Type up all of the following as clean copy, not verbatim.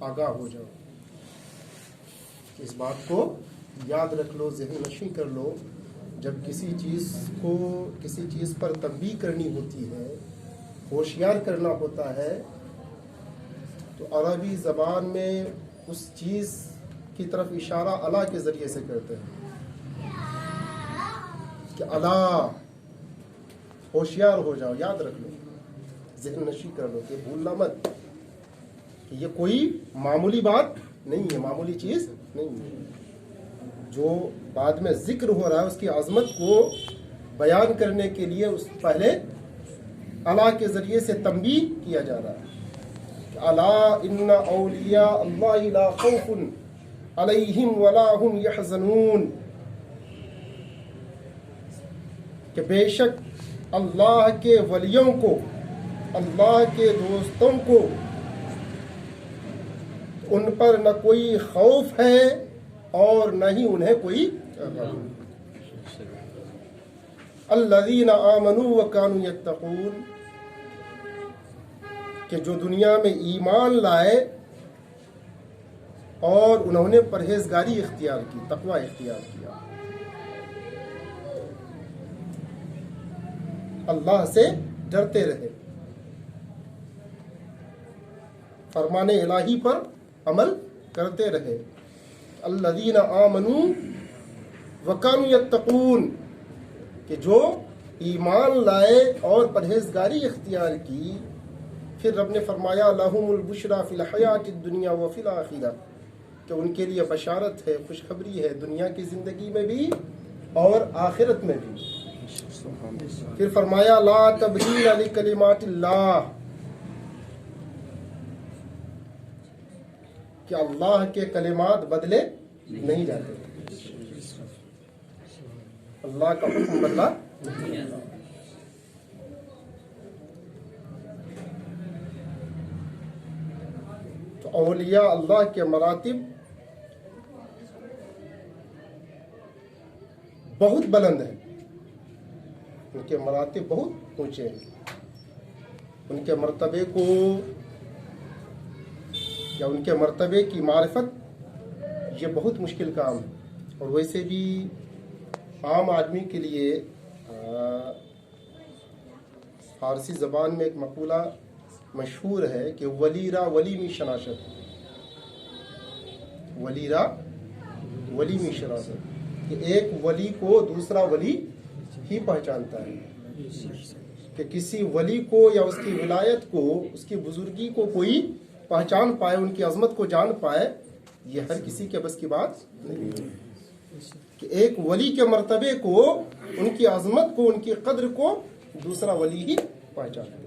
آگاہ ہو جاؤ. اس بات کو یاد رکھ لو، ذہن نشین کر لو. جب کسی چیز پر تنبیہ کرنی ہوتی ہے، ہوشیار کرنا ہوتا ہے، تو عربی زبان میں اس چیز کی طرف اشارہ الا کے ذریعے سے کرتے ہیں کہ الا ہوشیار ہو جاؤ. یاد رکھ لو، ذہن نشین کر لو کہ بھولنا مت کہ یہ کوئی معمولی بات نہیں ہے، معمولی چیز نہیں ہے. جو بعد میں ذکر ہو رہا ہے اس کی عظمت کو بیان کرنے کے لیے اس پہلے الا کے ذریعے سے تنبیہ کیا جا رہا ہے. الا ان اولیاء اللہ لا خوف علیہم ولا هم یحزنون، کہ بے شک اللہ کے ولیوں کو، اللہ کے دوستوں کو، ان پر نہ کوئی خوف ہے اور نہ ہی انہیں کوئی غم. الذین آمنوا وکانوا یتقون، کہ جو دنیا میں ایمان لائے اور انہوں نے پرہیزگاری اختیار کی، تقوی اختیار کیا، اللہ سے ڈرتے رہے، فرمان الہی پر عمل کرتے رہے. الذین آمنوا وکانوا یتقون، کہ جو ایمان لائے اور پرہیزگاری اختیار کی. پھر رب نے فرمایا لہم البشری فی الحیاۃ الدنیا وفی الآخرہ، کہ ان کے لیے بشارت ہے، خوشخبری ہے دنیا کی زندگی میں بھی اور آخرت میں بھی. پھر فرمایا لا تبدیل لکلمات اللہ، کہ اللہ کے کلمات بدلے نہیں جاتے، اللہ کا حکم بدلا نہیں جاتا. تو اولیاء اللہ کے مراتب بہت بلند ہیں، ان کے مراتب بہت اونچے ہیں. ان کے مرتبے کو یا ان کے مرتبے کی معرفت یہ بہت مشکل کام ہے. اور ویسے بھی عام آدمی کے لیے فارسی زبان میں ایک مقولہ مشہور ہے کہ ولی را ولی می شناسد، ولی را ولی می شناسد، کہ ایک ولی کو دوسرا ولی ہی پہچانتا ہے. کہ کسی ولی کو یا اس کی ولایت کو، اس کی بزرگی کو کوئی پہچان پائے، ان کی عظمت کو جان پائے، یہ ہر کسی کے بس کی بات نہیں ہے. کہ ایک ولی کے مرتبے کو، ان کی عظمت کو، ان کی قدر کو دوسرا ولی ہی پہچانتا ہے.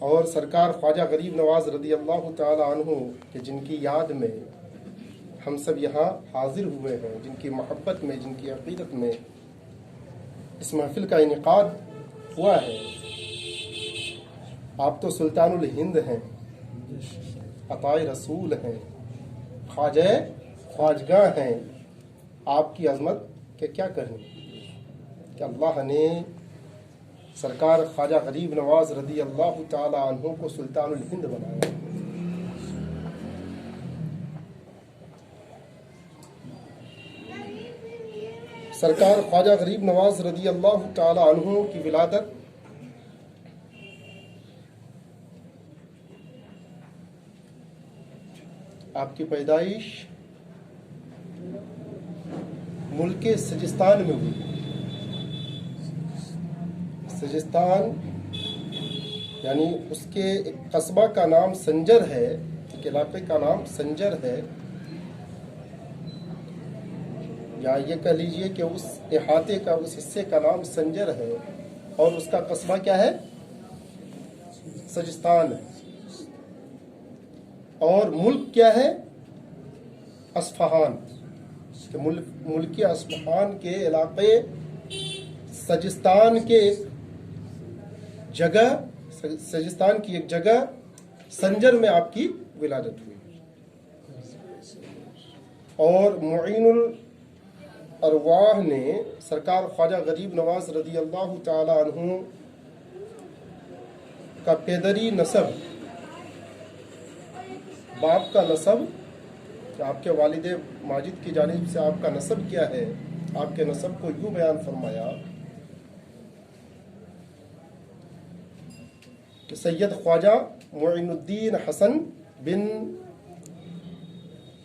اور سرکار خواجہ غریب نواز رضی اللہ تعالی عنہ، کہ جن کی یاد میں ہم سب یہاں حاضر ہوئے ہیں، جن کی محبت میں، جن کی عقیدت میں اس محفل کا انعقاد ہوا ہے. آپ تو سلطان الہند ہیں، عطائے رسول ہیں، خواجہ خواجگاہ ہیں. آپ کی عظمت کے کیا کہیں کہ اللہ نے سرکار خواجہ غریب نواز رضی اللہ تعالی عنہ کو سلطان الہند بنایا. سرکار خواجہ غریب نواز رضی اللہ تعالی عنہ کی ولادت آپ کی پیدائش ملک سجستان میں ہوئی. سجستان یعنی اس کے ایک قصبہ کا نام سنجر ہے، ایک علاقے کا نام سنجر ہے، یا یہ کہہ لیجئے کہ اس احاطے کا، اس حصے کا نام سنجر ہے، اور اس کا قصبہ کیا ہے؟ سجستان ہے. اور ملک کیا ہے؟ اصفہان. کہ ملک اصفہان کے علاقے سجستان کے جگہ، سجستان کی ایک جگہ سنجر میں آپ کی ولادت ہوئی. اور معین ارواح نے سرکار خواجہ غریب نواز رضی اللہ تعالی عنہ کا پیدری نسب، باپ کا نسب، کہ آپ کے والد ماجد کی جانب سے آپ کا نسب کیا ہے، آپ کے نسب کو یوں بیان فرمایا کہ سید خواجہ معین الدین حسن بن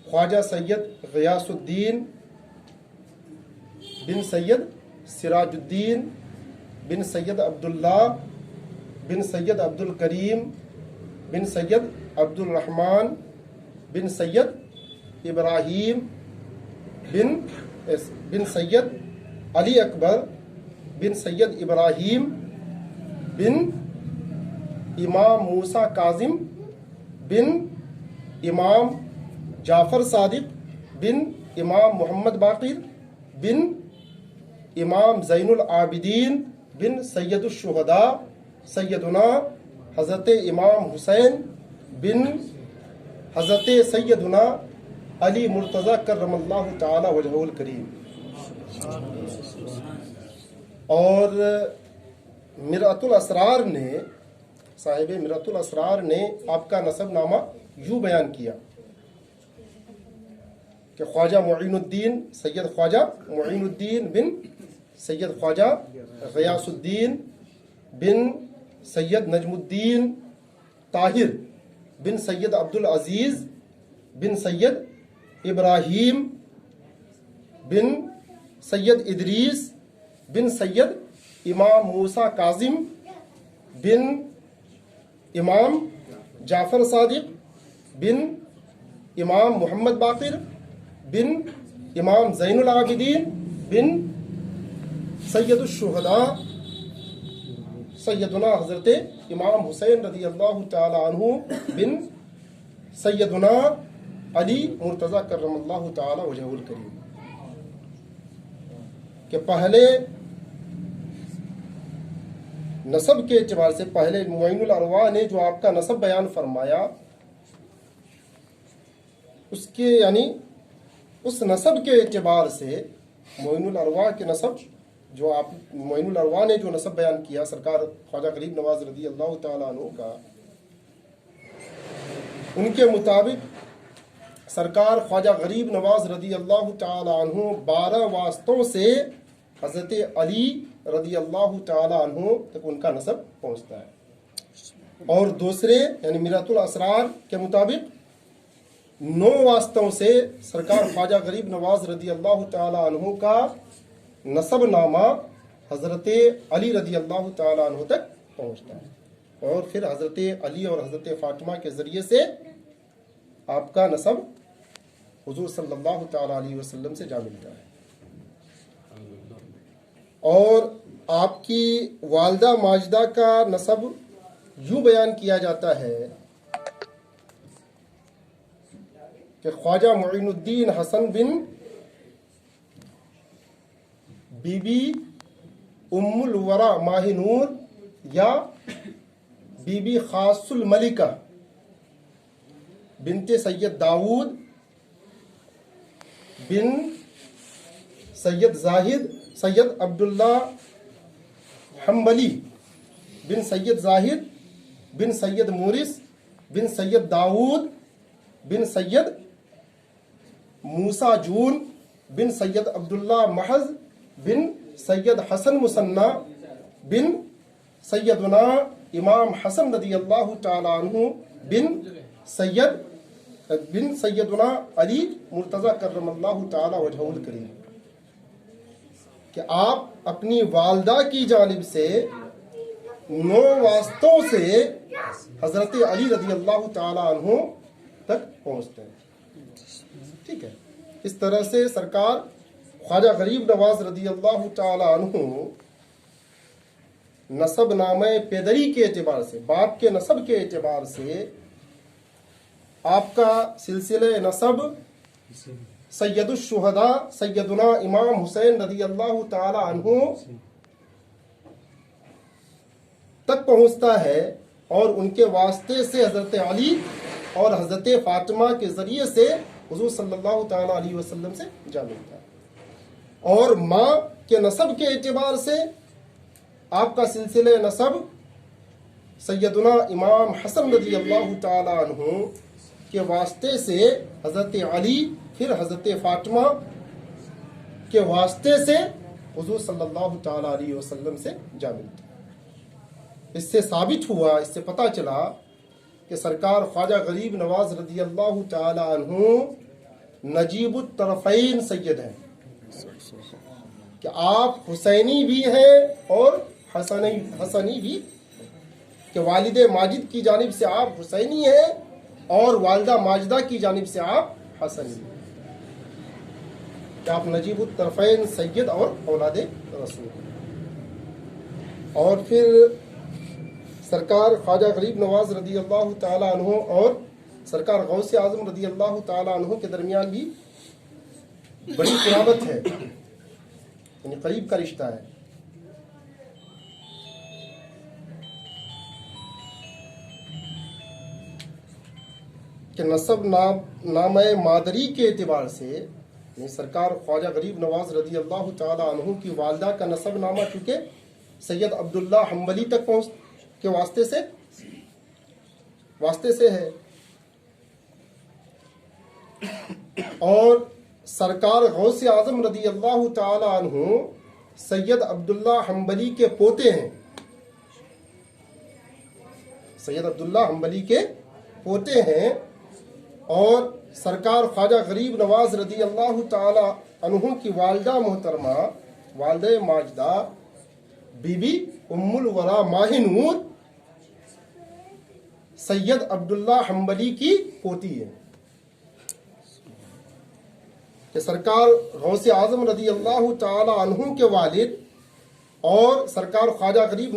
خواجہ سید غیاث الدین بن سید سراج الدین بن سید عبداللہ بن سید عبد الکریم بن سید عبد الرحمن بن سید ابراہیم بن سید علی اکبر بن سید ابراہیم بن امام موسیٰ کاظم بن امام جعفر صادق بن امام محمد باقر بن امام زین العابدین بن سید الشہداء سیدنا حضرت امام حسین بن حضرت سیدنا علی مرتضی کرم اللہ تعالی وجہہ الکریم۔ اور مرأۃ الاسرار نے، صاحب مرأۃ الاسرار نے آپ کا نسب نامہ یوں بیان کیا کہ خواجہ معین الدین، سید خواجہ معین الدین بن سید خواجہ غیاث الدین بن سید نجم الدین طاہر بن سید عبد العزیز بن سید ابراہیم بن سید ادریس بن سید امام موسیٰ کاظم بن امام جعفر صادق بن امام محمد باقر بن امام زین العابدین بن سید الشہداء سیدنا حضرت امام حسین رضی اللہ تعالی عنہ بن سیدنا علی مرتضی کرم اللہ تعالی وجہہ الکریم، کہ پہلے نسب کے اعتبار سے، پہلے معین الارواح نے جو آپ کا نسب بیان فرمایا، اس کے یعنی اس نسب کے اعتبار سے معین الارواح کے نسب، جو آپ معین الارواح نے جو نسب بیان کیا سرکار خواجہ غریب نواز رضی اللہ تعالیٰ عنہ کا، ان کے مطابق سرکار خواجہ غریب نواز رضی اللہ تعالیٰ عنہ 12 واسطوں سے حضرت علی رضی اللہ تعالیٰ عنہ تک ان کا نسب پہنچتا ہے، اور دوسرے یعنی مرأۃ الاسرار کے مطابق 9 واسطوں سے سرکار خواجہ غریب نواز رضی اللہ تعالیٰ عنہ کا نسب نامہ حضرت علی رضی اللہ تعالیٰ عنہ تک پہنچتا ہے، اور پھر حضرت علی اور حضرت فاطمہ کے ذریعے سے آپ کا نسب حضور صلی اللہ تعالیٰ علیہ وسلم سے جا ملتا ہے۔ اور آپ کی والدہ ماجدہ کا نسب یوں بیان کیا جاتا ہے کہ خواجہ معین الدین حسن بن بی بی ام الورا ماہ نور یا بی بی خاص الملکہ بنت سید داود بن سید زاہد سید عبداللہ حنبلی بن سید زاہد بن سید مورس بن سید داود بن سید موسیٰ جون بن سید عبداللہ محض بن سید حسن مثنی بن سیدنا امام حسن رضی اللہ تعالی عنہ بن سیدنا علی مرتضی کرم اللہ تعالی وجہہ الکریم، کہ آپ اپنی والدہ کی جانب سے 9 واسطوں سے حضرت علی رضی اللہ تعالی عنہ تک پہنچتے ہیں۔ ٹھیک ہے، اس طرح سے سرکار خواجہ غریب نواز رضی اللہ تعالی عنہ نسب نامہ پیدری کے اعتبار سے، باپ کے نسب کے اعتبار سے آپ کا سلسلہ نسب سید الشہداء سیدنا امام حسین رضی اللہ تعالی عنہ تک پہنچتا ہے، اور ان کے واسطے سے حضرت علی اور حضرت فاطمہ کے ذریعے سے حضور صلی اللہ تعالی علیہ وسلم سے جا ملتا ہے۔ اور ماں کے نسب کے اعتبار سے آپ کا سلسلہ نسب سیدنا امام حسن رضی اللہ تعالی عنہ کے واسطے سے حضرت علی، پھر حضرت فاطمہ کے واسطے سے حضور صلی اللہ تعالی علیہ وسلم سے جا ملتے. اس سے ثابت ہوا، اس سے پتہ چلا کہ سرکار خواجہ غریب نواز رضی اللہ تعالی عنہ نجیب الطرفین سید ہیں، کہ آپ حسینی بھی ہیں اور حسنی بھی، کہ والد ماجد کی جانب سے آپ حسینی ہیں اور والدہ ماجدہ کی جانب سے آپ حسنی ہیں، کہ آپ نجیب الطرفین سید اور اولاد رسول. اور پھر سرکار خواجہ غریب نواز رضی اللہ تعالی عنہ اور سرکار غوث اعظم رضی اللہ تعالی عنہ کے درمیان بھی بڑی قرابت ہے، یعنی قریب کا رشتہ ہے. کہ نسب نامہ مادری کے اعتبار سے، یعنی سرکار خواجہ غریب نواز رضی اللہ تعالی عنہ کی والدہ کا نسب نامہ چونکہ سید عبداللہ حنبلی تک پہنچ کے واسطے سے ہے، اور سرکار غوث اعظم رضی اللہ تعالی عنہ سید عبداللہ حنبلی کے پوتے ہیں، سید عبداللہ حنبلی کے پوتے ہیں. اور سرکار خواجہ غریب نواز رضی اللہ تعالی عنہ کی والدہ محترمہ، والدہ ماجدہ بی بی ام الورا ماہ نور سید عبداللہ حنبلی کی پوتی ہے. کہ سرکار غوث اعظم رضی اللہ تعالی عنہ کے والد اور سرکار خواجہ غریب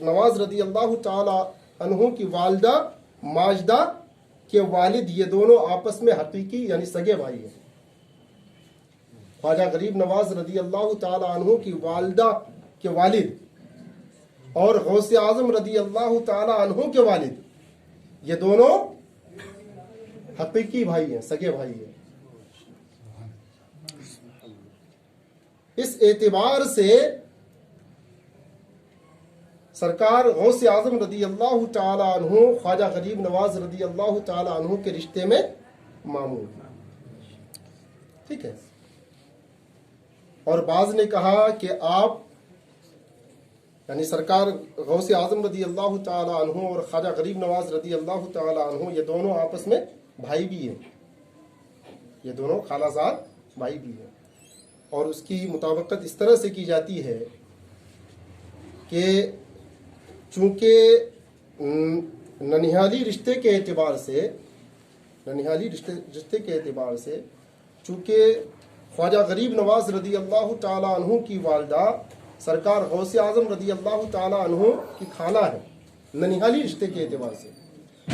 نواز رضی اللہ تعالی عنہ کی والدہ ماجدہ کے والد، یہ دونوں آپس میں حقیقی یعنی سگے بھائی ہیں. خواجہ غریب نواز رضی اللہ تعالی عنہ کی والدہ کے والد اور غوث اعظم رضی اللہ تعالی عنہ کے والد، یہ دونوں حقیقی بھائی ہیں، سگے بھائی ہیں. اس اعتبار سے سرکار غوث اعظم رضی اللہ تعالی عنہ خواجہ غریب نواز رضی اللہ تعالی عنہ کے رشتے میں ماموں ہیں. ٹھیک ہے. اور بعض نے کہا کہ آپ یعنی سرکار غوث اعظم رضی اللہ تعالی عنہ اور خواجہ غریب نواز رضی اللہ تعالی عنہ یہ دونوں آپس میں بھائی بھی ہیں، یہ دونوں خالہ زاد بھائی بھی ہیں. اور اس کی مطابقت اس طرح سے کی جاتی ہے کہ چونکہ ننیھالی رشتے کے اعتبار سے چونکہ خواجہ غریب نواز رضی اللہ تعالی عنہ کی والدہ سرکار غوث اعظم رضی اللہ تعالی عنہ کی خالہ ہے ننیھالی رشتے کے اعتبار سے،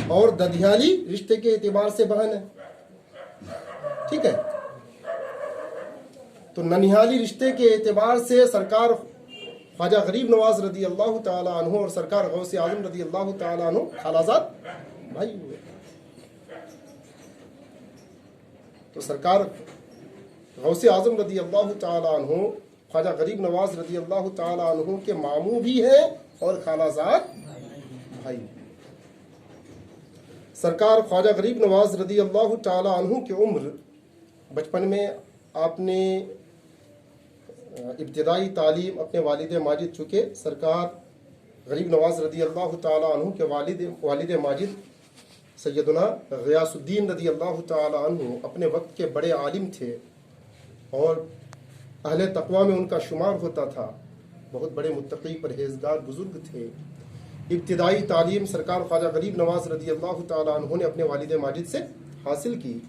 اور ددھیالی رشتے کے اعتبار سے بہن ہے. ٹھیک ہے. تو ننیھالی رشتے کے اعتبار سے سرکار خواجہ غریب نواز رضی اللہ تعالی عنہ اور سرکار غوث اعظم رضی اللہ تعالی عنہ خالہ زاد بھائی ہوئے. تو سرکار غوث اعظم رضی اللہ تعالی عنہ خواجہ غریب نواز رضی اللہ تعالی عنہ کے ماموں بھی ہیں اور خالہ زاد بھائی. سرکار خواجہ غریب نواز رضی اللہ تعالی عنہ کی عمر، بچپن میں آپ نے ابتدائی تعلیم اپنے والد ماجد، چونکہ سرکار غریب نواز رضی اللہ تعالی عنہ کے والد ماجد سیدنا غیاث الدین رضی اللہ تعالی عنہ اپنے وقت کے بڑے عالم تھے اور اہل تقوی میں ان کا شمار ہوتا تھا، بہت بڑے متقی پرہیزگار بزرگ تھے. ابتدائی تعلیم سرکار خواجہ غریب نواز رضی اللہ تعالی عنہ نے اپنے والد ماجد سے حاصل کی.